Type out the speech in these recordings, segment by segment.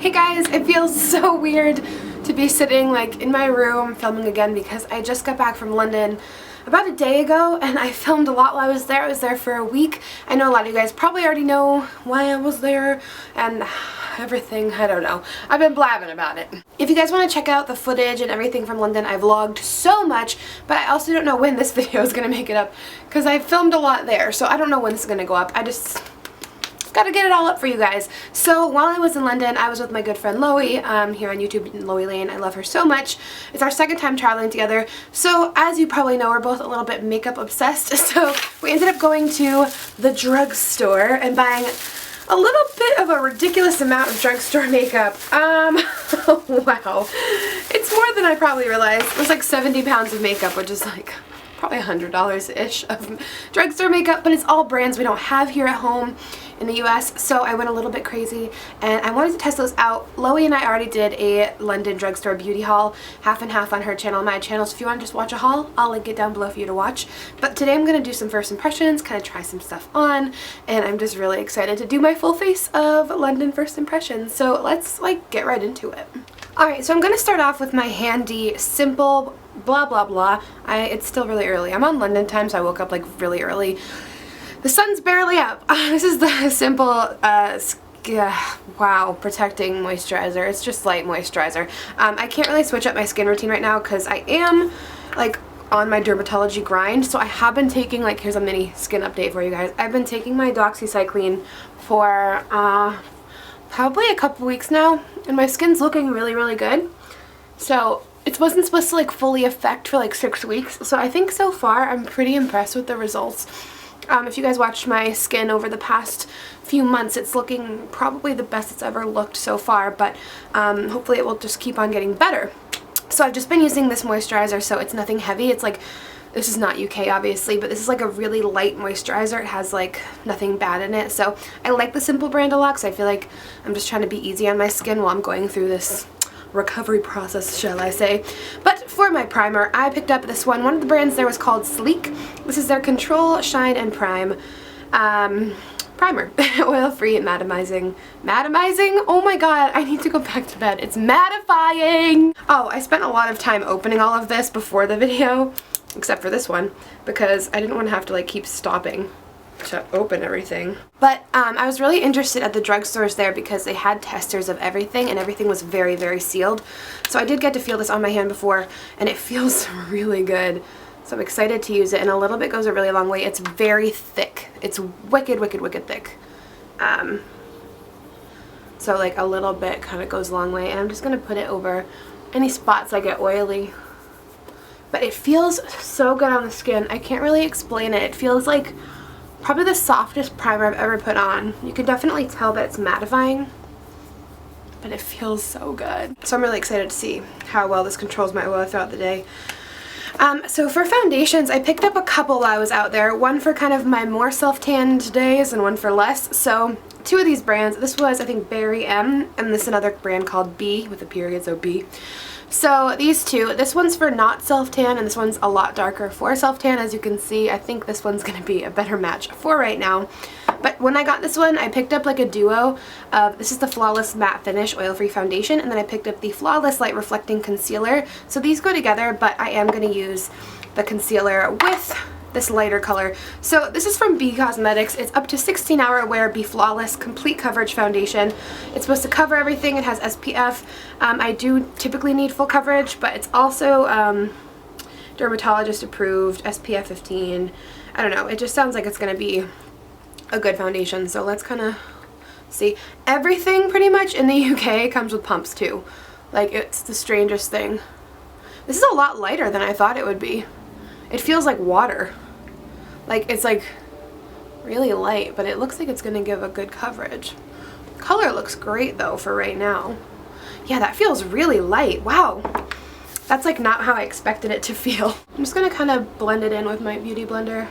Hey guys, it feels so weird to be sitting like in my room filming again because I just got back from London about a day ago and I filmed a lot while I was there. I was there for a week. I know a lot of you guys probably already know why I was there and everything. I don't know. I've been blabbing about it. If you guys want to check out the footage and everything from London, I vlogged so much, but I also don't know when this video is going to make it up because I filmed a lot there, so I don't know when this is going to go up. I just gotta get it all up for you guys. So while I was in London, I was with my good friend Loie here on YouTube, Loie Lane. I love her so much. It's our second time traveling together. So as you probably know, we're both a little bit makeup obsessed. So we ended up going to the drugstore and buying a little bit of a ridiculous amount of drugstore makeup. Wow. It's more than I probably realized. It was like 70 pounds of makeup, which is like probably $100-ish of drugstore makeup, but it's all brands we don't have here at home in the US, so I went a little bit crazy and I wanted to test those out. Loie and I already did a London drugstore beauty haul, half and half on her channel and my channel, so if you want to just watch a haul, I'll link it down below for you to watch. But today I'm going to do some first impressions, kind of try some stuff on, and I'm just really excited to do my full face of London first impressions, so let's like get right into it. Alright, so I'm going to start off with my handy, simple, blah blah blah. It's still really early. I'm on London time, so I woke up like really early. The sun's barely up. This is the simple, wow, protecting moisturizer. It's just light moisturizer. I can't really switch up my skin routine right now because I am like on my dermatology grind. So I have been taking, like, here's a mini skin update for you guys. I've been taking my doxycycline for probably a couple weeks now, and my skin's looking really good. So it wasn't supposed to like fully affect for like 6 weeks. So I think so far I'm pretty impressed with the results. If you guys watched my skin over the past few months, it's looking probably the best it's ever looked so far, but hopefully it will just keep on getting better. So I've just been using this moisturizer, so it's nothing heavy. It's like, this is not UK obviously, but this is like a really light moisturizer. It has like nothing bad in it, so I like the Simple brand a lot because I feel like I'm just trying to be easy on my skin while I'm going through this recovery process, shall I say. But for my primer, I picked up this one. One of the brands there was called Sleek. This is their Control, Shine, and Prime primer. Oil-free and mattimizing. Mattimizing? Oh my god, I need to go back to bed. It's mattifying! Oh, I spent a lot of time opening all of this before the video, except for this one, because I didn't want to have to like keep stopping to open everything. But I was really interested at the drugstores there because they had testers of everything and everything was very sealed. So I did get to feel this on my hand before and it feels really good. So I'm excited to use it, and a little bit goes a really long way. It's very thick. It's wicked thick. So like a little bit kind of goes a long way, and I'm just going to put it over any spots I get oily. But it feels so good on the skin. I can't really explain it. It feels like probably the softest primer I've ever put on. You can definitely tell that it's mattifying, but it feels so good. So I'm really excited to see how well this controls my oil throughout the day. So for foundations, I picked up a couple while I was out there. One for kind of my more self-tanned days and one for less. So two of these brands. This was, I think, Berry M, and this is another brand called B with a period, so B. So these two, this one's for not self-tan and this one's a lot darker for self-tan. As you can see, I think this one's going to be a better match for right now. But when I got this one, I picked up like a duo of, this is the Flawless Matte Finish Oil-Free Foundation, and then I picked up the Flawless Light Reflecting Concealer. So these go together, but I am going to use the concealer with this lighter color. So this is from B Cosmetics. It's up to 16-hour wear Be Flawless Complete Coverage Foundation. It's supposed to cover everything. It has SPF. I do typically need full coverage, but it's also dermatologist approved, SPF 15. I don't know. It just sounds like it's going to be a good foundation. So let's kind of see. Everything pretty much in the UK comes with pumps too. Like, it's the strangest thing. This is a lot lighter than I thought it would be. It feels like water. Like, it's like really light, but it looks like it's going to give a good coverage. Color looks great though for right now. Yeah, that feels really light. Wow. That's like not how I expected it to feel. I'm just going to kind of blend it in with my beauty blender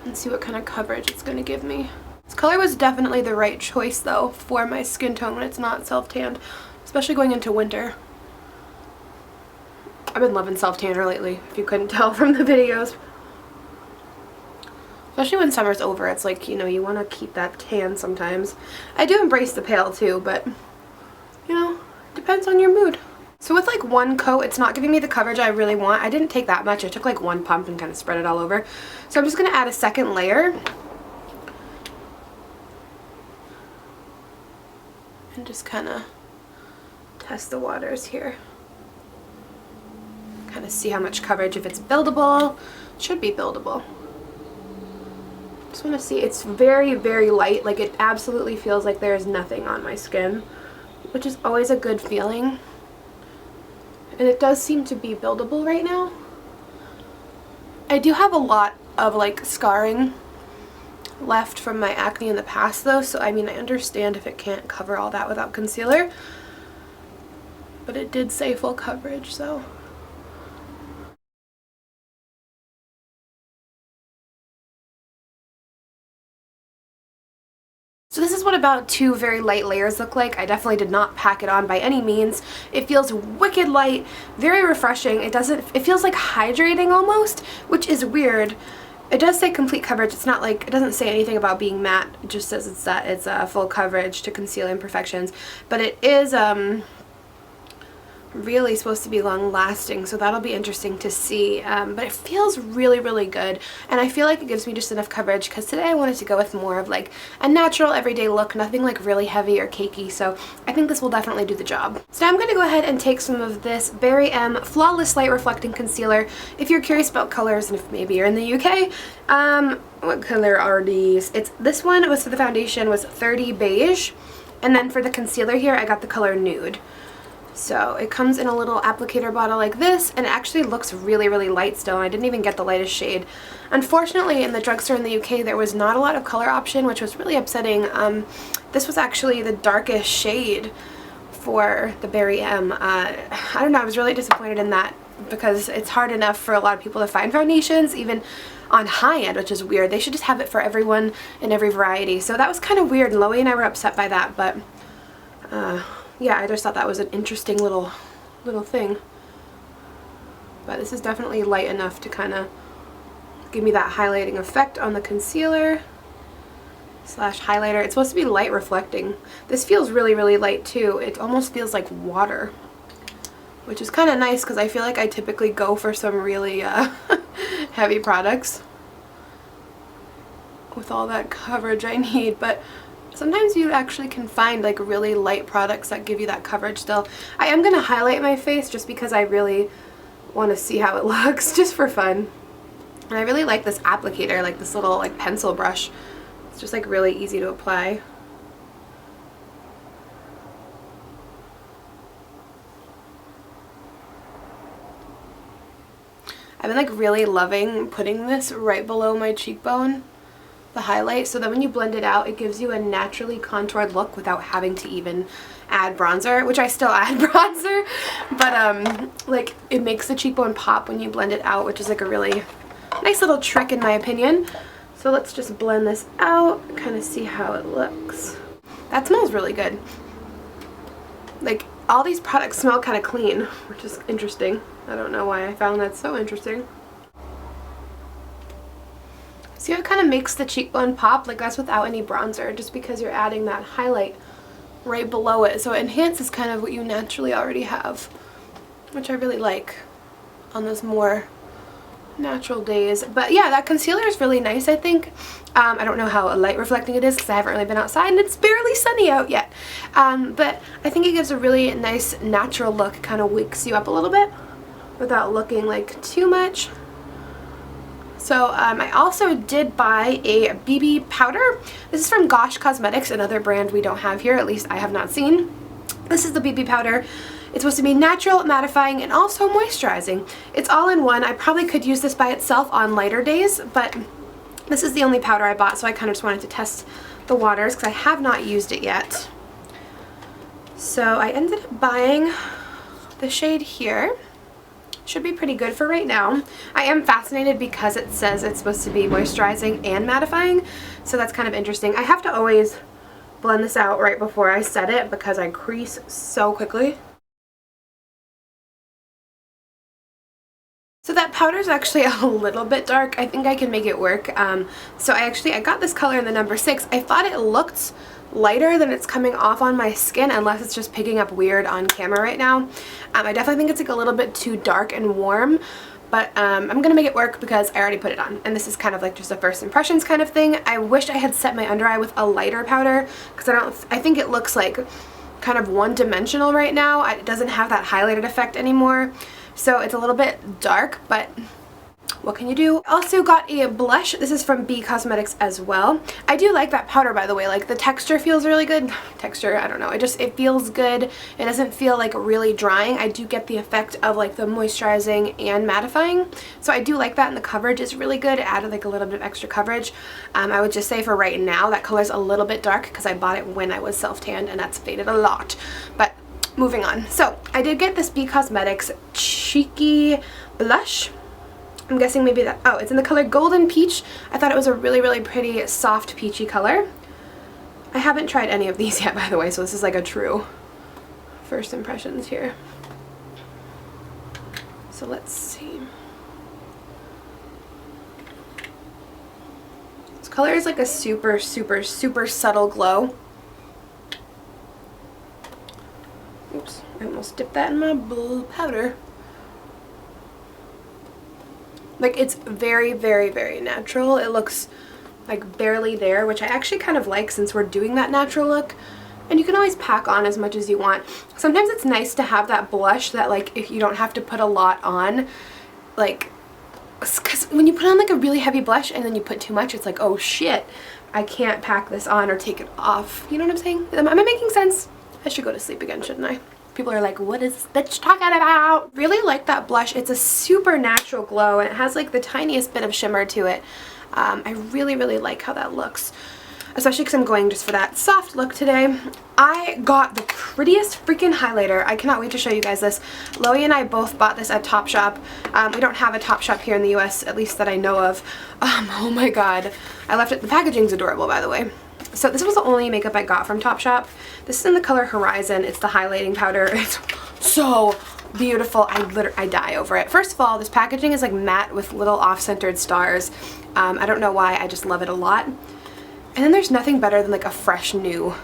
and see what kind of coverage it's going to give me. This color was definitely the right choice though for my skin tone when it's not self-tanned, especially going into winter. I've been loving self-tanner lately, if you couldn't tell from the videos. Especially when summer's over, it's like, you know, you want to keep that tan sometimes. I do embrace the pale too, but Depends on your mood. So with like one coat, it's not giving me the coverage I really want. I didn't take that much. I took like one pump and kind of spread it all over. So I'm just going to add a second layer. And just kind of test the waters here. Kind of see how much coverage, if it's buildable. It should be buildable. Just want to see. It's very, very light. Like, it absolutely feels like there is nothing on my skin, which is always a good feeling. And it does seem to be buildable right now. I do have a lot of like scarring left from my acne in the past though, so I mean, I understand if it can't cover all that without concealer, but it did say full coverage, so. So this is what about two very light layers look like. I definitely did not pack it on by any means. It feels wicked light, very refreshing. It feels like hydrating almost, which is weird. It does say complete coverage. It's not like, it doesn't say anything about being matte. It just says it's full coverage to conceal imperfections. But it is really supposed to be long lasting, so that'll be interesting to see. But it feels really, really good, and I feel like it gives me just enough coverage because today I wanted to go with more of like a natural everyday look, nothing like really heavy or cakey, so I think this will definitely do the job. So now I'm going to go ahead and take some of this Berry M Flawless Light Reflecting Concealer. If you're curious about colors, and if maybe you're in the UK, what color are these? This one was for the foundation was 30 Beige, and then for the concealer here I got the color Nude. So it comes in a little applicator bottle like this, and it actually looks really, really light still, and I didn't even get the lightest shade. Unfortunately, in the drugstore in the UK, there was not a lot of color option, which was really upsetting. This was actually the darkest shade for the Berry M. I don't know, I was really disappointed in that because it's hard enough for a lot of people to find foundations, even on high end, which is weird. They should just have it for everyone in every variety. So that was kind of weird, and Loie and I were upset by that, but yeah, I just thought that was an interesting little thing. But this is definitely light enough to kind of give me that highlighting effect on the concealer slash highlighter. It's supposed to be light reflecting. This feels really, really light too. It almost feels like water, which is kind of nice because I feel like I typically go for some really heavy products with all that coverage I need, but sometimes you actually can find like really light products that give you that coverage still. I am going to highlight my face just because I really want to see how it looks, just for fun. And I really like this applicator, like this little like pencil brush. It's just like really easy to apply. I've been like really loving putting this right below my cheekbone, the highlight, so that when you blend it out, it gives you a naturally contoured look without having to even add bronzer, which I still add bronzer, but like it makes the cheekbone pop when you blend it out, which is like a really nice little trick in my opinion. So let's just blend this out, kind of see how it looks. That smells really good. Like all these products smell kind of clean, which is interesting. I don't know why I found that so interesting. See how it kind of makes the cheekbone pop? Like that's without any bronzer, just because you're adding that highlight right below it. So it enhances kind of what you naturally already have, which I really like on those more natural days. But yeah, that concealer is really nice, I think. I don't know how light reflecting it is because I haven't really been outside and it's barely sunny out yet. But I think it gives a really nice natural look, kind of wakes you up a little bit without looking like too much. So I also did buy a BB powder. This is from Gosh Cosmetics, another brand we don't have here, at least I have not seen. This is the BB powder. It's supposed to be natural, mattifying, and also moisturizing. It's all in one. I probably could use this by itself on lighter days, but this is the only powder I bought, so I kind of just wanted to test the waters because I have not used it yet. So I ended up buying the shade here. Should be pretty good for right now. I am fascinated because it says it's supposed to be moisturizing and mattifying, so that's kind of interesting. I have to always blend this out right before I set it because I crease so quickly. So that powder is actually a little bit dark. I think I can make it work. So I got this color in the number 6. I thought it looked lighter than it's coming off on my skin, unless it's just picking up weird on camera right now. I definitely think it's like a little bit too dark and warm, but I'm gonna make it work because I already put it on, and this is kind of like just a first impressions kind of thing. I wish I had set my under eye with a lighter powder, because I think it looks like kind of one-dimensional right now. It doesn't have that highlighted effect anymore, so it's a little bit dark, but what can you do? Also got a blush. This is from B Cosmetics as well. I do like that powder, by the way. Like, the texture feels really good. Texture, I don't know. It feels good. It doesn't feel like really drying. I do get the effect of like the moisturizing and mattifying. So I do like that, and the coverage is really good. It added like a little bit of extra coverage. I would just say for right now, that color's a little bit dark because I bought it when I was self-tanned, and that's faded a lot. But moving on. So I did get this B Cosmetics Cheeky Blush. I'm guessing maybe that, oh, it's in the color Golden Peach. I thought it was a really, really pretty, soft, peachy color. I haven't tried any of these yet, by the way, so this is like a true first impressions here. So let's see. This color is like a super, super, super subtle glow. Oops, I almost dipped that in my blue powder. Like, it's very, very, very natural. It looks like barely there, which I actually kind of like since we're doing that natural look. And you can always pack on as much as you want. Sometimes it's nice to have that blush that, like, if you don't have to put a lot on, like, because when you put on like a really heavy blush and then you put too much, it's like, oh shit, I can't pack this on or take it off. You know what I'm saying? Am I making sense? I should go to sleep again, shouldn't I? People are like, what is this bitch talking about? Really like that blush. It's a super natural glow, and it has like the tiniest bit of shimmer to it. I really, really like how that looks, especially because I'm going just for that soft look today. I got the prettiest freaking highlighter. I cannot wait to show you guys this. Loie and I both bought this at Topshop. We don't have a Topshop here in the US, at least that I know of. Oh my god. I left it. The packaging's adorable, by the way. So this was the only makeup I got from Topshop. This is in the color Horizon. It's the highlighting powder. It's so beautiful. I die over it. First of all, this packaging is like matte with little off-centered stars. I don't know why, I just love it a lot. And then there's nothing better than like a fresh new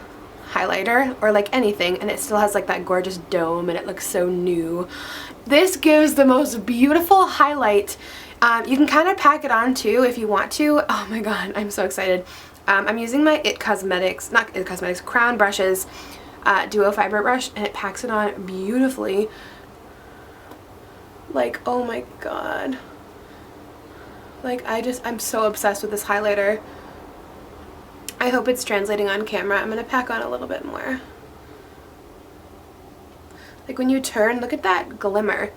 highlighter, or like anything, and it still has like that gorgeous dome and it looks so new. This gives the most beautiful highlight. You can kind of pack it on too if you want to. Oh my god, I'm so excited. I'm using my Crown Brushes Duo Fiber Brush, and it packs it on beautifully. Like, oh my god. Like, I'm so obsessed with this highlighter. I hope it's translating on camera. I'm going to pack on a little bit more. Like, when you turn, look at that glimmer.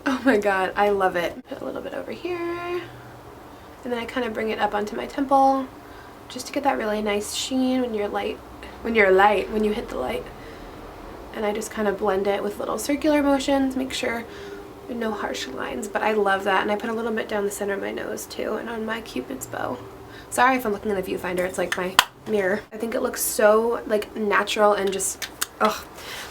Oh my god, I love it. Put a little bit over here. And then I kind of bring it up onto my temple, just to get that really nice sheen when you hit the light. And I just kind of blend it with little circular motions, make sure there are no harsh lines, but I love that. And I put a little bit down the center of my nose too, and on my Cupid's bow. Sorry if I'm looking in the viewfinder, it's like my mirror. I think it looks so like natural and just, ugh,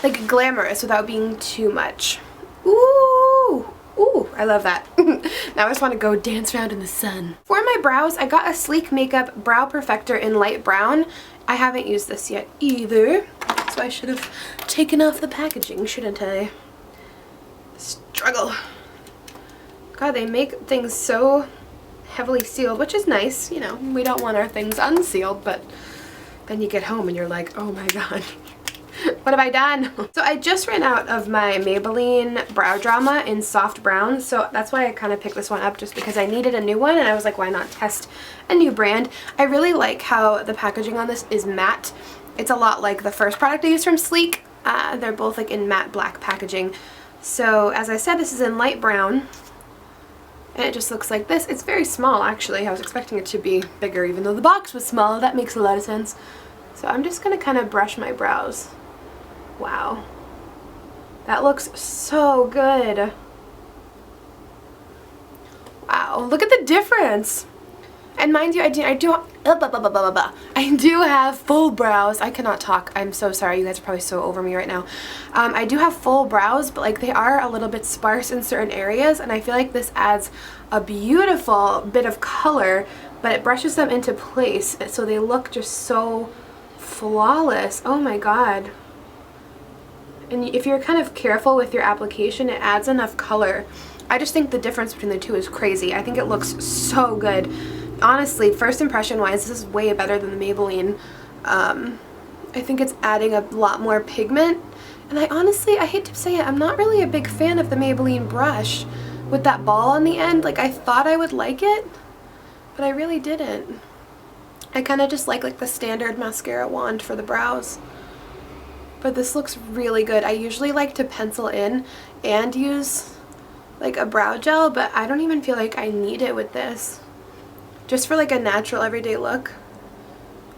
like glamorous without being too much. Ooh! Ooh, I love that. Now I just want to go dance around in the sun. For my brows, I got a Sleek Makeup Brow Perfector in light brown. I haven't used this yet either, so I should have taken off the packaging, shouldn't I? Struggle. God, they make things so heavily sealed, which is nice. You know, we don't want our things unsealed, but then you get home and you're like, oh my god. What have I done? So I just ran out of my Maybelline Brow Drama in soft brown, so that's why I kind of picked this one up, just because I needed a new one, and I was like, why not test a new brand? I really like how the packaging on this is matte. It's a lot like the first product I used from Sleek. They're both like in matte black packaging. So as I said, this is in light brown, and it just looks like this. It's very small, actually. I was expecting it to be bigger, even though the box was small. That makes a lot of sense. So I'm just going to kind of brush my brows. Wow. That looks so good. Wow, look at the difference. And mind you, I do have full brows. I cannot talk. I'm so sorry. You guys are probably so over me right now. I do have full brows, but like they are a little bit sparse in certain areas, and I feel like this adds a beautiful bit of color, but it brushes them into place, so they look just so flawless. Oh my god. And if you're kind of careful with your application, it adds enough color. I just think the difference between the two is crazy. I think it looks so good. Honestly, first impression wise, this is way better than the Maybelline. I think it's adding a lot more pigment. And I hate to say it, I'm not really a big fan of the Maybelline brush with that ball on the end. Like, I thought I would like it, but I really didn't. I kind of just like the standard mascara wand for the brows. But this looks really good. I usually like to pencil in and use like a brow gel, but I don't even feel like I need it with this. Just for like a natural everyday look.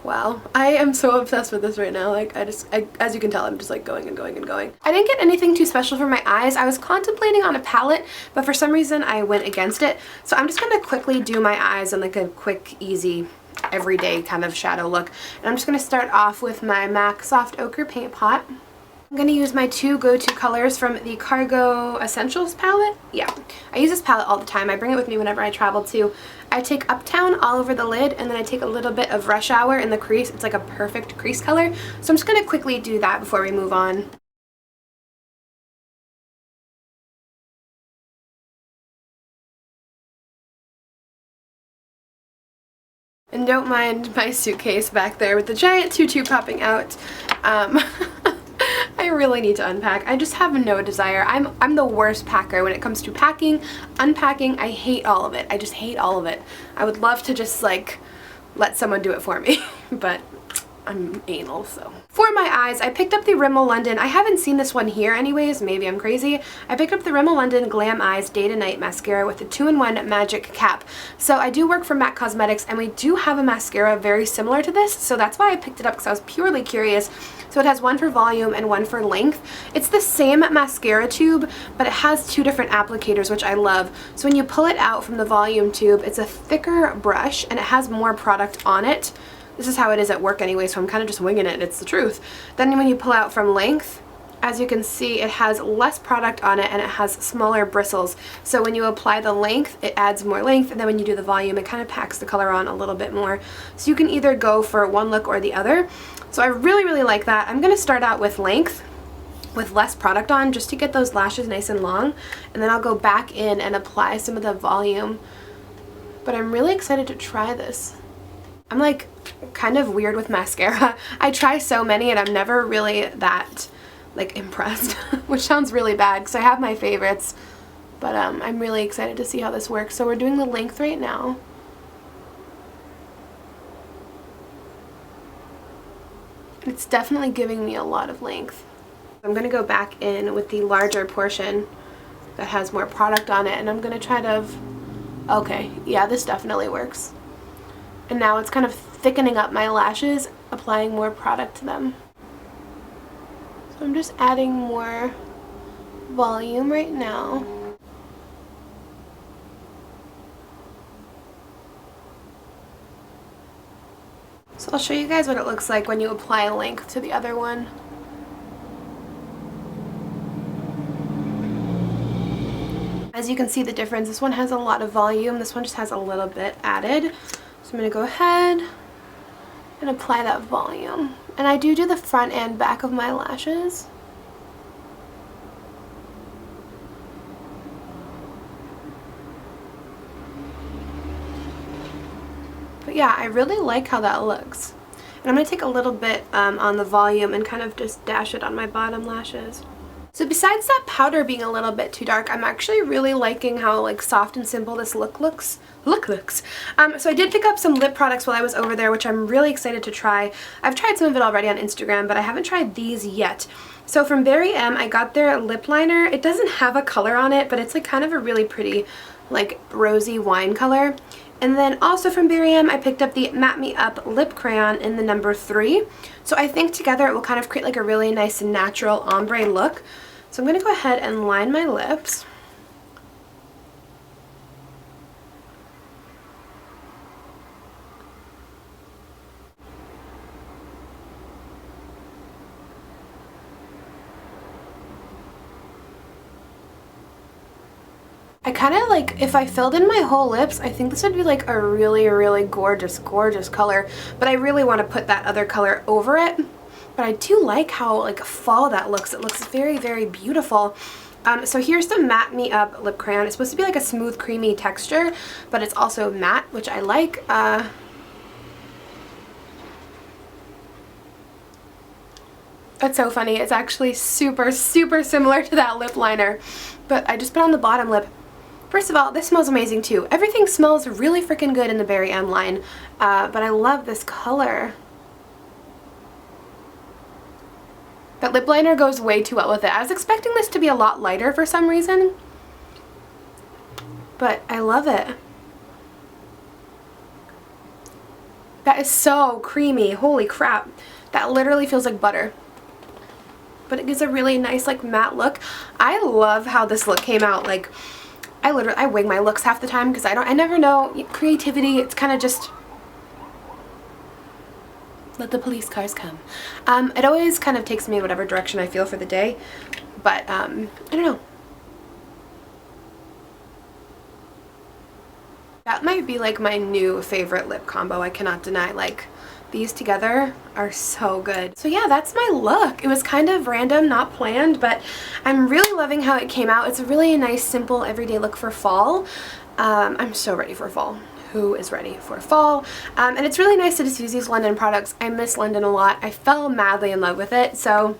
Wow, I am so obsessed with this right now. Like, as you can tell, I'm just like going and going and going. I didn't get anything too special for my eyes. I was contemplating on a palette, but for some reason I went against it. So I'm just gonna quickly do my eyes in like a quick, easy, everyday kind of shadow look. And I'm just gonna start off with my MAC Soft Ochre Paint Pot. I'm going to use my two go-to colors from the Cargo Essentials palette. Yeah, I use this palette all the time. I bring it with me whenever I travel too. I take Uptown all over the lid, and then I take a little bit of Rush Hour in the crease. It's like a perfect crease color. So I'm just going to quickly do that before we move on. And don't mind my suitcase back there with the giant tutu popping out. I really need to unpack. I just have no desire. I'm the worst packer when it comes to packing, unpacking. I hate all of it. I just hate all of it. I would love to just like let someone do it for me, but I'm anal, so. For my eyes, I picked up the Rimmel London. I haven't seen this one here anyways, maybe I'm crazy. I picked up the Rimmel London Glam Eyes Day to Night Mascara with the 2-in-1 Magic Cap. So I do work for MAC Cosmetics, and we do have a mascara very similar to this, so that's why I picked it up, because I was purely curious. So it has one for volume and one for length. It's the same mascara tube, but it has two different applicators, which I love. So when you pull it out from the volume tube, it's a thicker brush, and it has more product on it. This is how it is at work anyway, so I'm kind of just winging it. It's the truth. Then when you pull out from length, as you can see, it has less product on it and it has smaller bristles. So when you apply the length, it adds more length, and then when you do the volume, it kind of packs the color on a little bit more. So you can either go for one look or the other. So I really, really like that. I'm going to start out with length with less product on just to get those lashes nice and long, and then I'll go back in and apply some of the volume. But I'm really excited to try this. I'm like kind of weird with mascara. I try so many and I'm never really that like impressed, which sounds really bad because I have my favorites, but I'm really excited to see how this works. So we're doing the length right now. It's definitely giving me a lot of length. I'm going to go back in with the larger portion that has more product on it, and I'm going to try to, okay, yeah, this definitely works. And now it's kind of thickening up my lashes, applying more product to them. So I'm just adding more volume right now. So I'll show you guys what it looks like when you apply length to the other one. As you can see the difference, this one has a lot of volume, this one just has a little bit added. So I'm going to go ahead and apply that volume. And I do the front and back of my lashes. But yeah, I really like how that looks. And I'm going to take a little bit on the volume and kind of just dash it on my bottom lashes. So besides that powder being a little bit too dark, I'm actually really liking how like soft and simple this look looks. So I did pick up some lip products while I was over there, which I'm really excited to try. I've tried some of it already on Instagram, but I haven't tried these yet. So from Very M, I got their lip liner. It doesn't have a color on it, but it's like kind of a really pretty like rosy wine color. And then also from Very M, I picked up the Matte Me Up Lip Crayon in the number 3. So I think together it will kind of create like a really nice natural ombre look. So I'm going to go ahead and line my lips. I kind of like, if I filled in my whole lips, I think this would be like a really, really gorgeous, gorgeous color. But I really want to put that other color over it. But I do like how like fall that looks. It looks very, very beautiful. So here's the Matte Me Up lip crayon. It's supposed to be like a smooth, creamy texture, but it's also matte, which I like. That's so funny. It's actually super, super similar to that lip liner. But I just put on the bottom lip. First of all, this smells amazing too. Everything smells really freaking good in the Berry M line. But I love this color. That lip liner goes way too well with it. I was expecting this to be a lot lighter for some reason. But I love it. That is so creamy. Holy crap. That literally feels like butter. But it gives a really nice like matte look. I love how this look came out. Like I wing my looks half the time because I never know. Creativity, it's kind of just let the police cars come. It always kind of takes me in whatever direction I feel for the day. But I don't know. That might be like my new favorite lip combo, I cannot deny. Like, these together are so good. So yeah, that's my look. It was kind of random, not planned, but I'm really loving how it came out. It's a really nice, simple, everyday look for fall. I'm so ready for fall. Who is ready for fall? And it's really nice to just use these London products. I miss London a lot. I fell madly in love with it. So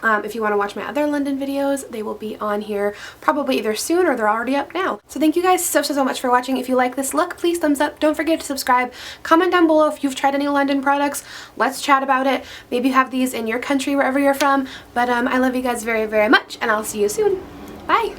if you want to watch my other London videos, they will be on here probably either soon or they're already up now. So thank you guys so much for watching. If you like this look, please thumbs up. Don't forget to subscribe. Comment down below if you've tried any London products. Let's chat about it. Maybe you have these in your country, wherever you're from. But I love you guys very, very much, and I'll see you soon. Bye!